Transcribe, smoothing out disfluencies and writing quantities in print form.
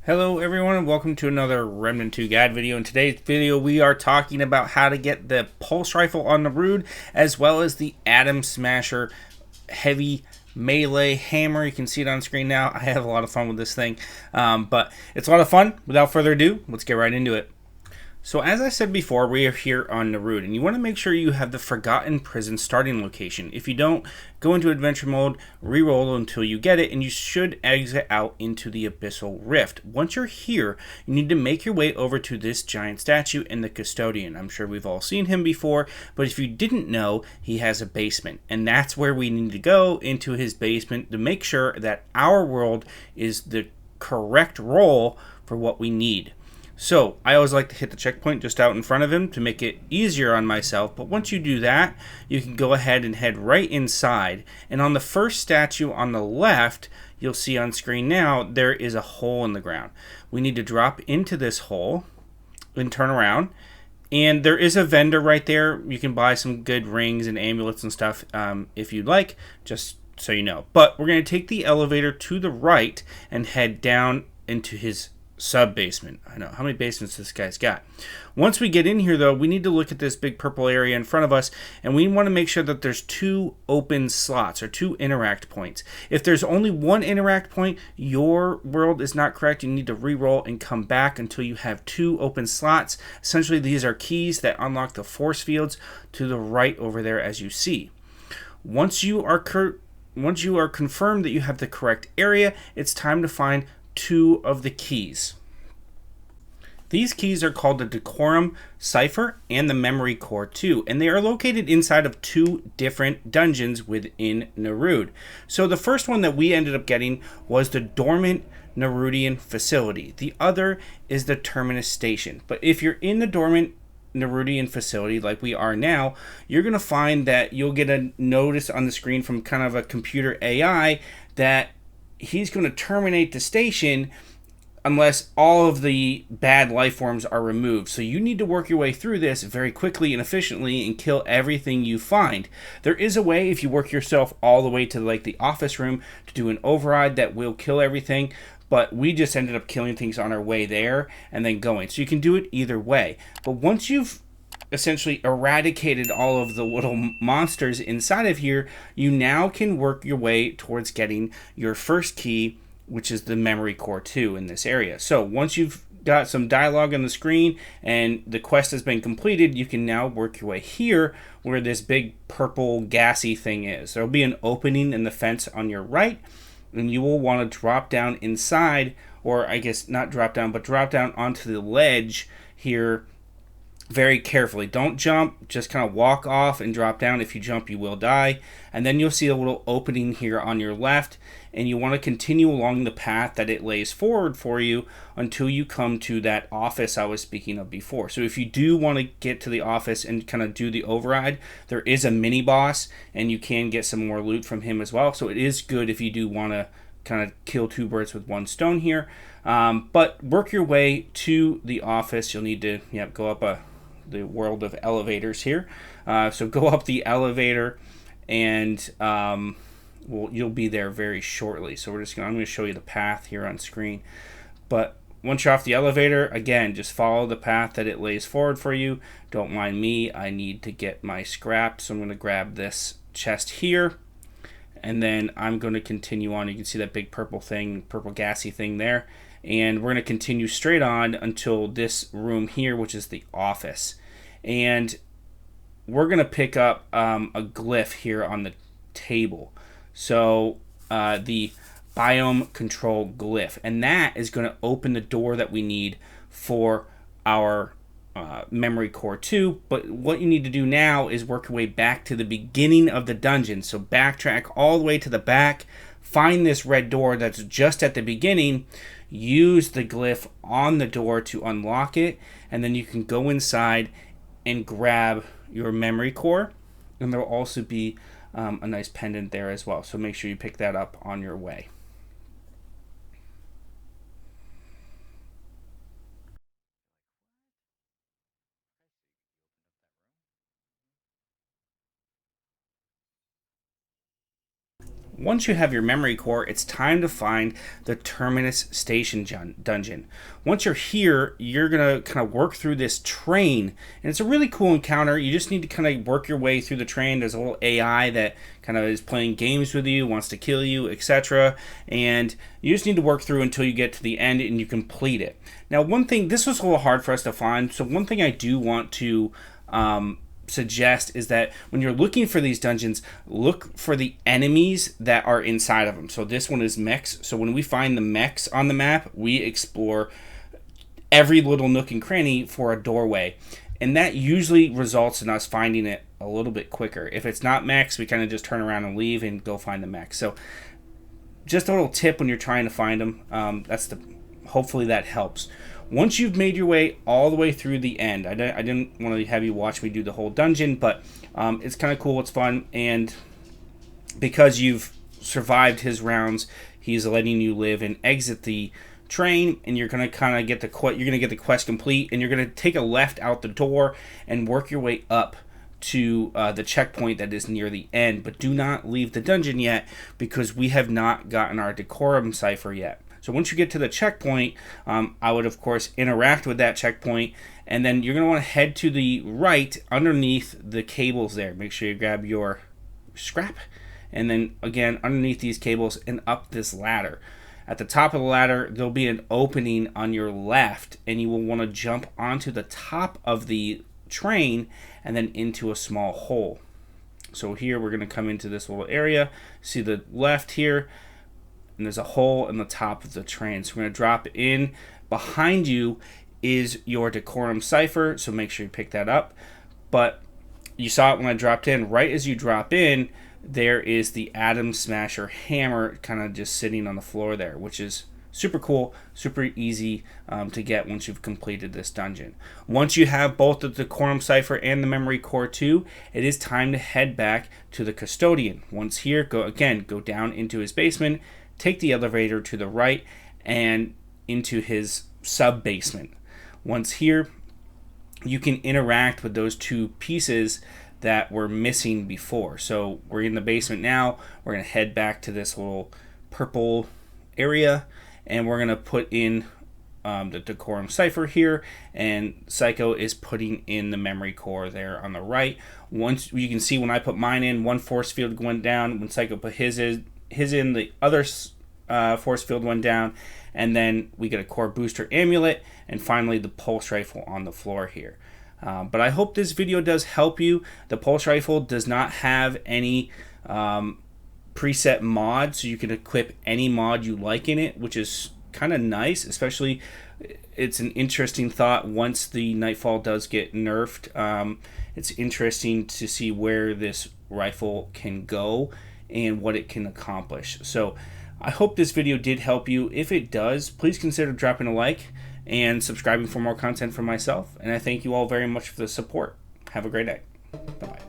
Hello everyone and welcome to another Remnant 2 guide video. In today's video we are talking about how to get the pulse rifle on N Erud as well as the Atom Smasher heavy melee hammer. You can see it on screen now. I have a lot of fun with this thing, but it's a lot of fun. Without further ado, let's get right into it. So as I said before, we are here on N Erud, and you want to make sure you have the Forgotten Prison starting location. If you don't, go into adventure mode, reroll until you get it, and you should exit out into the Abyssal Rift. Once you're here, you need to make your way over to this giant statue and the Custodian. I'm sure we've all seen him before, but if you didn't know, he has a basement, and that's where we need to go, into his basement, to make sure that our world is the correct role for what we need. So, I always like to hit the checkpoint just out in front of him to make it easier on myself, but once you do that, you can go ahead and head right inside, and on the first statue on the left, you'll see on screen now, there is a hole in the ground. We need to drop into this hole and turn around, and there is a vendor right there. You can buy some good rings and amulets and stuff if you'd like, just so you know. But we're going to take the elevator to the right and head down into his sub-basement. I know, how many basements this guy's got? Once we get in here though, we need to look at this big purple area in front of us, and we want to make sure that there's two open slots or two interact points. If there's only one interact point, your world is not correct. You need to re-roll and come back until you have two open slots. Essentially, these are keys that unlock the force fields to the right over there, as you see. Once you are confirmed that you have the correct area, it's time to find two of the keys. These keys are called the Decorum, Cipher, and the Memory Core 2, and they are located inside of two different dungeons within N Erud. So the first one that we ended up getting was the Dormant Nerudian facility. The other is the Terminus station. But if you're in the Dormant Nerudian facility like we are now, you're going to find that you'll get a notice on the screen from kind of a computer AI that he's going to terminate the station unless all of the bad life forms are removed. So you need to work your way through this very quickly and efficiently and kill everything you find. There is a way, if you work yourself all the way to like the office room, to do an override that will kill everything, but we just ended up killing things on our way there and then going. So you can do it either way. But once you've essentially eradicated all of the little monsters inside of here, you now can work your way towards getting your first key, which is the Memory Core 2 in this area. So once you've got some dialogue on the screen and the quest has been completed, you can now work your way here where this big purple gassy thing is. There'll be an opening in the fence on your right, and you will want to drop down inside, or I guess not drop down, but drop down onto the ledge here very carefully. Don't jump, just kind of walk off and drop down. If you jump, you will die. And then you'll see a little opening here on your left, and you want to continue along the path that it lays forward for you until you come to that office I was speaking of before. So if you do want to get to the office and kind of do the override, there is a mini boss, and you can get some more loot from him as well. So it is good if you do want to kind of kill two birds with one stone here. But work your way to the office. You'll need to go up the world of elevators here. So go up the elevator, and you'll be there very shortly. So I'm going to show you the path here on screen. But once you're off the elevator, again, just follow the path that it lays forward for you. Don't mind me. I need to get my scrap, so I'm going to grab this chest here, and then I'm going to continue on. You can see that big purple gassy thing there. And we're going to continue straight on until this room here, which is the office. And we're going to pick up a glyph here on the table. So the biome control glyph. And that is going to open the door that we need for our Memory Core 2. But what you need to do now is work your way back to the beginning of the dungeon. So backtrack all the way to the back. Find this red door that's just at the beginning. Use the glyph on the door to unlock it, and then you can go inside and grab your memory core, and there will also be a nice pendant there as well, so make sure you pick that up on your way. once you have your memory core, it's time to find the Terminus station dungeon. Once you're here, you're going to kind of work through this train, and it's a really cool encounter. You just need to kind of work your way through the train. There's a little AI that kind of is playing games with you, wants to kill you, etc. And you just need to work through until you get to the end and you complete it. Now, one thing, this was a little hard for us to find, so one thing I do want to suggest is that when you're looking for these dungeons, look for the enemies that are inside of them. So this one is mechs. So when we find the mechs on the map, we explore every little nook and cranny for a doorway, and that usually results in us finding it a little bit quicker. If it's not mechs, we kind of just turn around and leave and go find the mechs. So just a little tip when you're trying to find them. Hopefully that helps. Once you've made your way all the way through the end, I didn't want to have you watch me do the whole dungeon, but it's kind of cool, it's fun, and because you've survived his rounds, he's letting you live and exit the train, and you're going to kind of get the quest complete, and you're going to take a left out the door and work your way up to the checkpoint that is near the end. But do not leave the dungeon yet, because we have not gotten our Decorum Cipher yet. So once you get to the checkpoint, I would, of course, interact with that checkpoint, and then you're going to want to head to the right underneath the cables there. Make sure you grab your scrap, and then, again, underneath these cables and up this ladder. At the top of the ladder, there'll be an opening on your left, and you will want to jump onto the top of the train and then into a small hole. So here we're going to come into this little area. See the left here? And there's a hole in the top of the train. So we're going to drop in. Behind you is your Decorum Cipher, so make sure you pick that up. But you saw it when I dropped in. Right as you drop in, there is the Atom Smasher hammer kind of just sitting on the floor there, which is super cool, super easy to get once you've completed this dungeon. Once you have both the Decorum Cipher and the Memory Core 2, it is time to head back to the Custodian. Once here, go down into his basement, take the elevator to the right and into his sub-basement. Once here, you can interact with those two pieces that were missing before. So we're in the basement now. We're going to head back to this little purple area, and we're going to put in the Decorum Cipher here, and Psycho is putting in the Memory Core there on the right. Once you can see when I put mine in, one force field went down. When Psycho put his in, the other force field went down, and then we get a core booster amulet, and finally the pulse rifle on the floor here. But I hope this video does help you. The pulse rifle does not have any preset mod, so you can equip any mod you like in it, which is kind of nice. Especially, it's an interesting thought once the Nightfall does get nerfed. It's interesting to see where this rifle can go and what it can accomplish. So I hope this video did help you. If it does, please consider dropping a like and subscribing for more content from myself. And I thank you all very much for the support. Have a great night. Bye-bye.